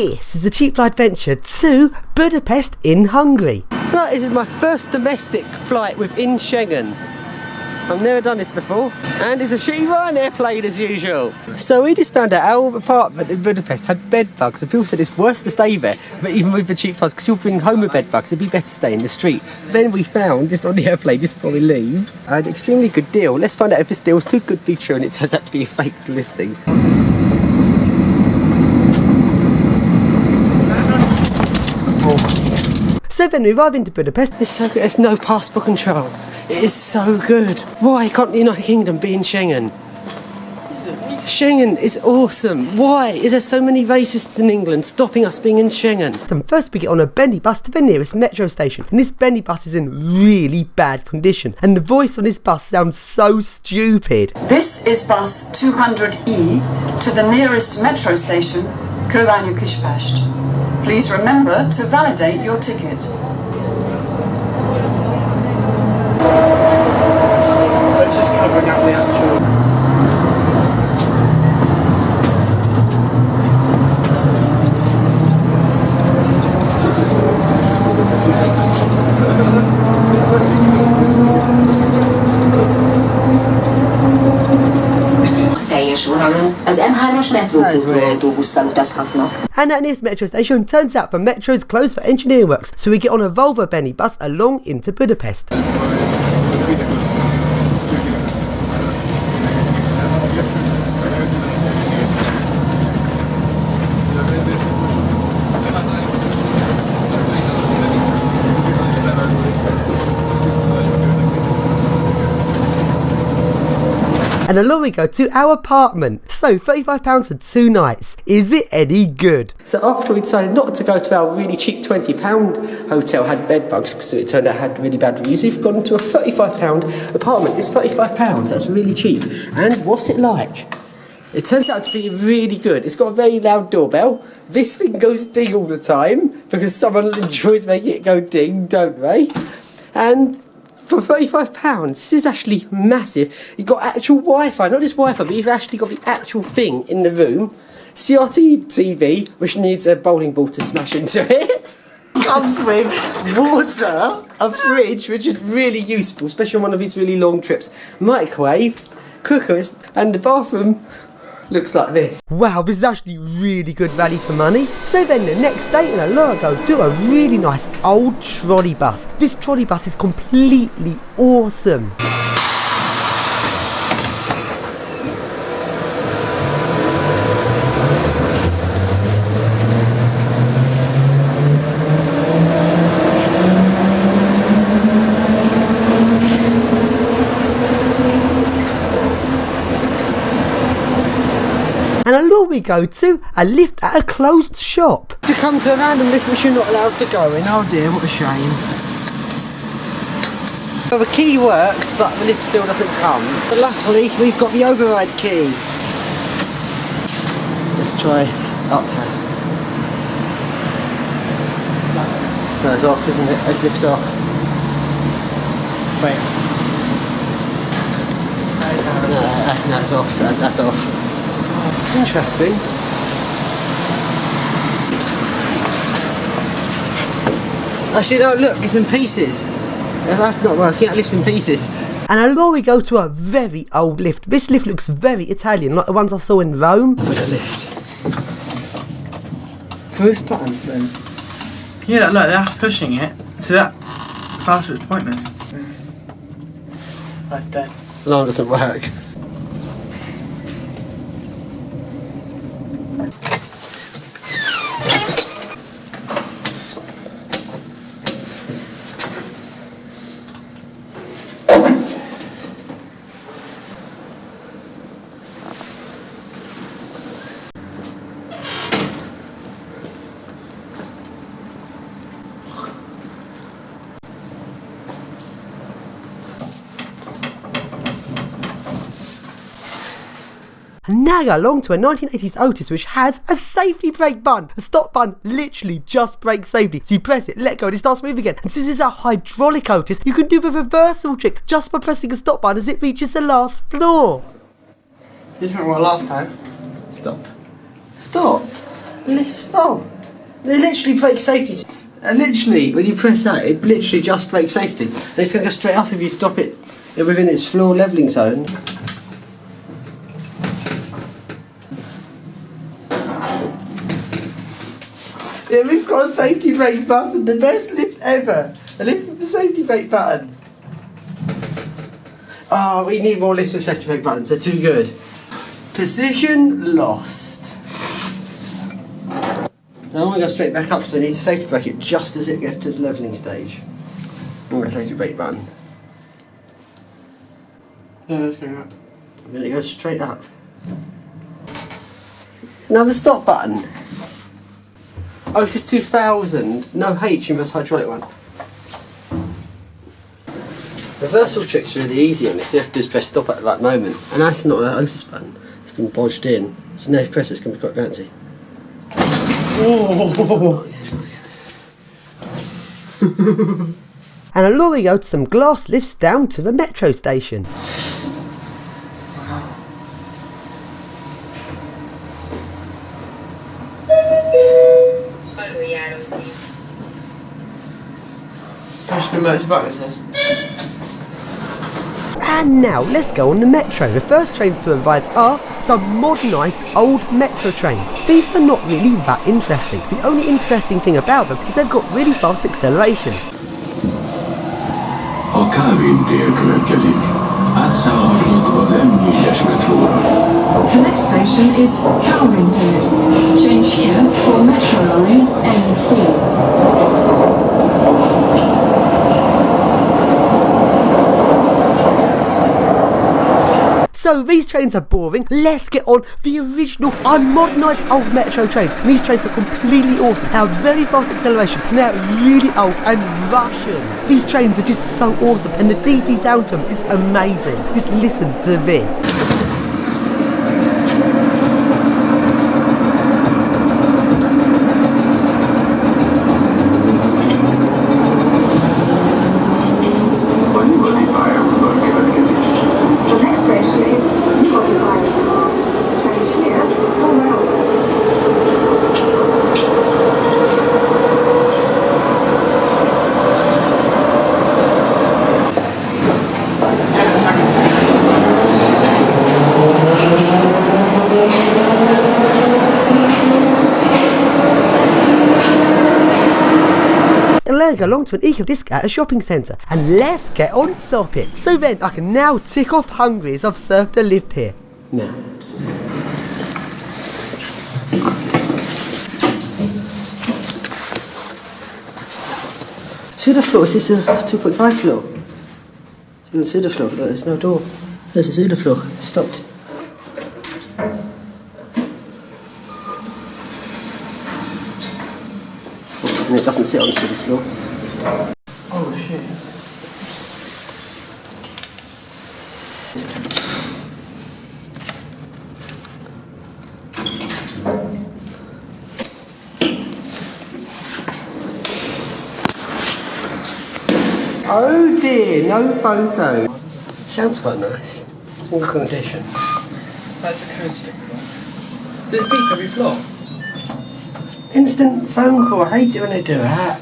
This is a cheap flight adventure to Budapest in Hungary. Right, this is my first domestic flight within Schengen. I've never done this before, and it's a shitty Ryanair plane as usual. So we just found out our apartment in Budapest had bed bugs, and people said it's worse to stay there, but even with the cheap flights, because you'll bring home with bed bugs, it'd be better to stay in the street. Then we found, just on the airplane, just before we leave, an extremely good deal. Let's find out if this deal's too good to be true, and it turns out to be a fake listing. So then we arrive into Budapest. It's so good. There's no passport control. It is so good. Why can't the United Kingdom be in Schengen? Schengen is awesome. Why is there so many racists in England stopping us being in Schengen? And first we get on a bendy bus to the nearest metro station. And this bendy bus is in really bad condition. And the voice on this bus sounds so stupid. This is bus 200E to the nearest metro station, Kőbányai Kispest. Please remember to validate your ticket. Let's just covering up the actual... Az M3-as metróautóbusszal utazhatnak. And at this metro station, turns out the metro is closed for engineering works, so we get on a Volvo bendy bus along into Budapest. And along we go to our apartment. So £35 for 2 nights. Is it any good? So after we decided not to go to our really cheap £20 hotel, had bed bugs because it turned out it had really bad reviews, we've gone to a £35 apartment. It's £35, that's really cheap. And what's it like? It turns out to be really good. It's got a very loud doorbell. This thing goes ding all the time because someone enjoys making it go ding, don't they? And for £35, this is actually massive. You've got actual Wi-Fi, not just Wi-Fi, but you've actually got the actual thing in the room. CRT TV, which needs a bowling ball to smash into it. Comes with water, a fridge, which is really useful, especially on one of these really long trips. Microwave, cookers, and the bathroom looks like this. Wow, this is actually really good value for money. So then the next day in Alora I go to a really nice old trolley bus. This trolley bus is completely awesome. And along we go to a lift at a closed shop. To come to a random lift which you're not allowed to go in. Oh dear, what a shame. Well, the key works, but the lift still doesn't come. But luckily, we've got the override key. Let's try up first. No, it's off, isn't it? This lift's off. Wait. No, it's off. That's off. Interesting. Actually, no, look, it's in pieces. That's not working, that lift's in pieces. And along we go to a very old lift. This lift looks very Italian, like the ones I saw in Rome. Put a lift. First button then. Yeah, look, that's pushing it. So that password's pointless. That's dead. No, it doesn't work. And now go along to a 1980s Otis which has a safety brake button. A stop button literally just brakes safety. So you press it, let go, and it starts moving again. And since this is a hydraulic Otis, you can do the reversal trick just by pressing a stop button as it reaches the last floor. This went well last time. Stop. Stopped? Lifts. Oh, they literally brake safety. And literally, when you press that, it literally just brakes safety. And it's going to go straight up if you stop it within its floor levelling zone. Yeah, we've got a safety brake button, the best lift ever. A lift with the safety brake button. Oh, we need more lifts with safety brake buttons, they're too good. Position lost. Now I want to go straight back up, so I need to safety brake it just as it gets to the levelling stage. I'm going to safety brake button. Yeah, let's go up. And then it goes straight up. Another stop button. Oh, this is 2000. No H, you must hydraulic one. Reversal trick's really easy on this. You have to just press stop at the right moment. And that's not an Otis button. It's been bodged in. So now if you press it, it's going to be quite bouncy. Oh. And along we go to some glass lifts down to the metro station. Push the motor button, it says. And now let's go on the metro. The first trains to arrive are some modernised old metro trains. These are not really that interesting. The only interesting thing about them is they've got really fast acceleration. A Calvin tér következik. Átszállhatnak az M4-es metróra. The next station is Calvin Day. Change here for Metro Line N4. So these trains are boring. Let's get on the original unmodernised old metro trains. And these trains are completely awesome. They have very fast acceleration and they're really old and Russian. These trains are just so awesome and the DC sound to them is amazing. Just listen to this. Go along to an eco-disc at a shopping centre and let's get on top it. So then I can now tick off hungry as I've served a lift here. Now. See the floor, is this a 2.5 floor? You can see the floor, look, there's no door. There's the Suda floor, it's stopped. And it doesn't sit on the Suda floor. Oh shit. Oh dear, no photo. Sounds quite nice. It's in good condition. That's a acoustic floor. Does it beep every floor? Instant phone call, I hate it when they do that.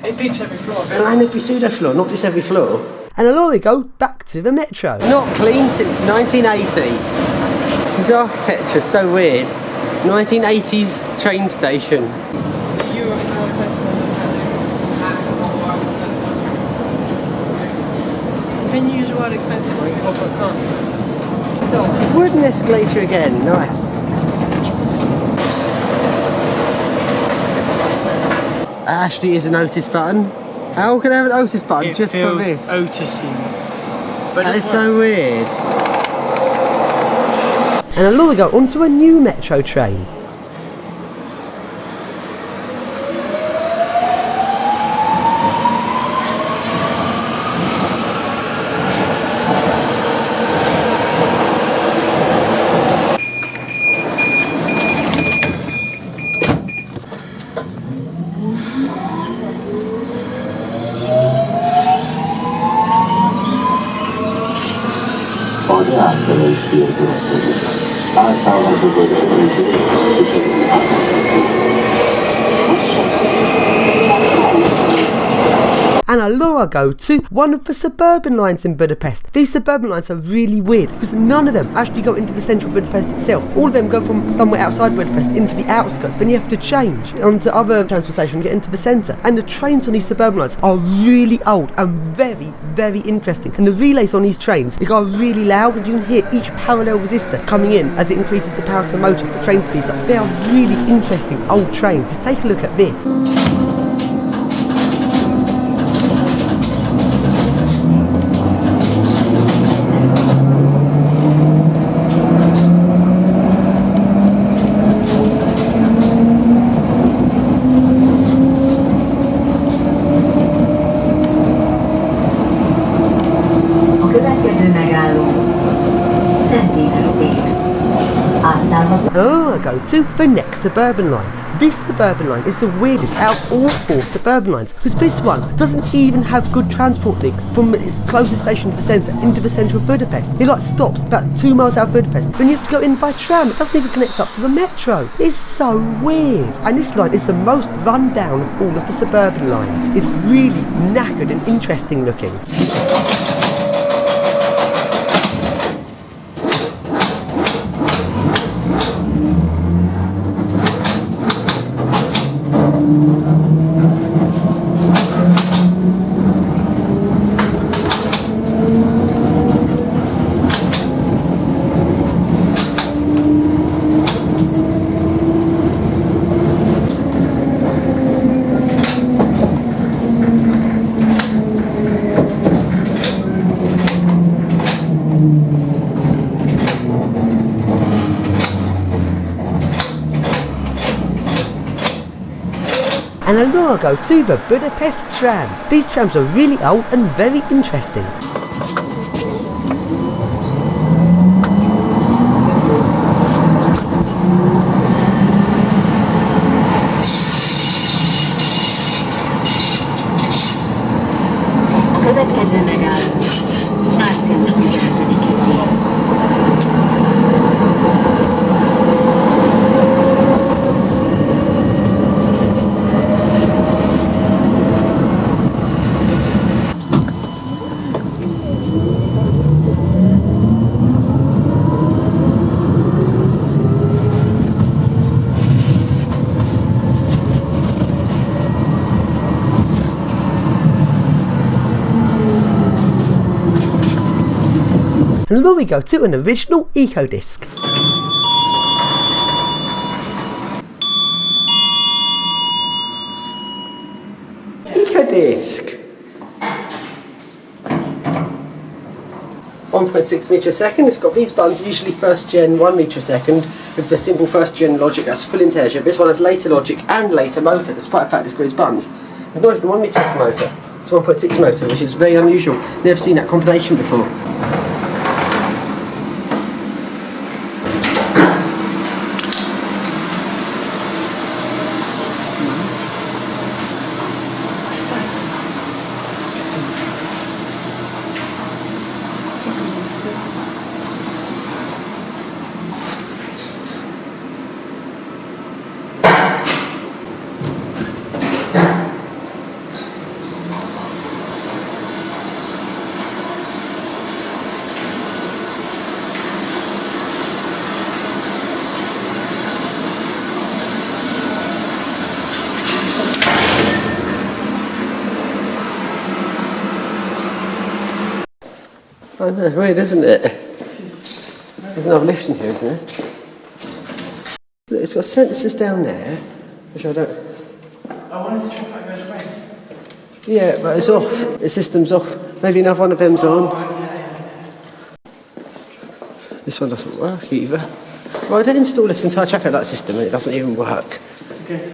It beeps every floor. And every pseudo floor, not just every floor. And along we go back to the metro. Not clean since 1980. His architecture's so weird. 1980s train station. Can you use the word expensive or you can't? Wooden escalator again, nice. Actually is an Otis button. How can I have an Otis button just for this? Otisy. That is so weird. And along we go onto a new metro train. Az átkelős térkörtől átszállhatok az említést, And a law ago to one of the suburban lines in Budapest. These suburban lines are really weird because none of them actually go into the central Budapest itself. All of them go from somewhere outside Budapest into the outskirts, then you have to change onto other transportation to get into the centre. And the trains on these suburban lines are really old and very, very interesting. And the relays on these trains, they go really loud and you can hear each parallel resistor coming in as it increases the power to the motors, the train speeds up. They are really interesting old trains. Take a look at this. I go to the next suburban line. This suburban line is the weirdest out of all 4 suburban lines because this one doesn't even have good transport links from its closest station to the centre into the centre of Budapest. It stops about 2 miles out of Budapest. Then you have to go in by tram. It doesn't even connect up to the metro. It's so weird. And this line is the most run down of all of the suburban lines. It's really knackered and interesting looking. And a law ago to the Budapest trams. These trams are really old and very interesting. A következő megálló március 15-én. And then we go to an original eco disc. Eco disc. 1.6 metre a second. It's got these buttons, usually first gen 1 metre a second, with the simple first gen logic that's full integer. This one has later logic and later motor, despite the fact it's got these buttons. There's not even 1 metre second motor. It's 1.6 motor, which is very unusual. Never seen that combination before. I know, weird, isn't it? There's another lift in here, isn't there? Look, it's got sensors down there, which I don't... I wanted to check that goes away. Yeah, but it's off. The system's off. Maybe another one of them's on. This one doesn't work either. Well, I did install this entire traffic light system and it doesn't even work. Okay.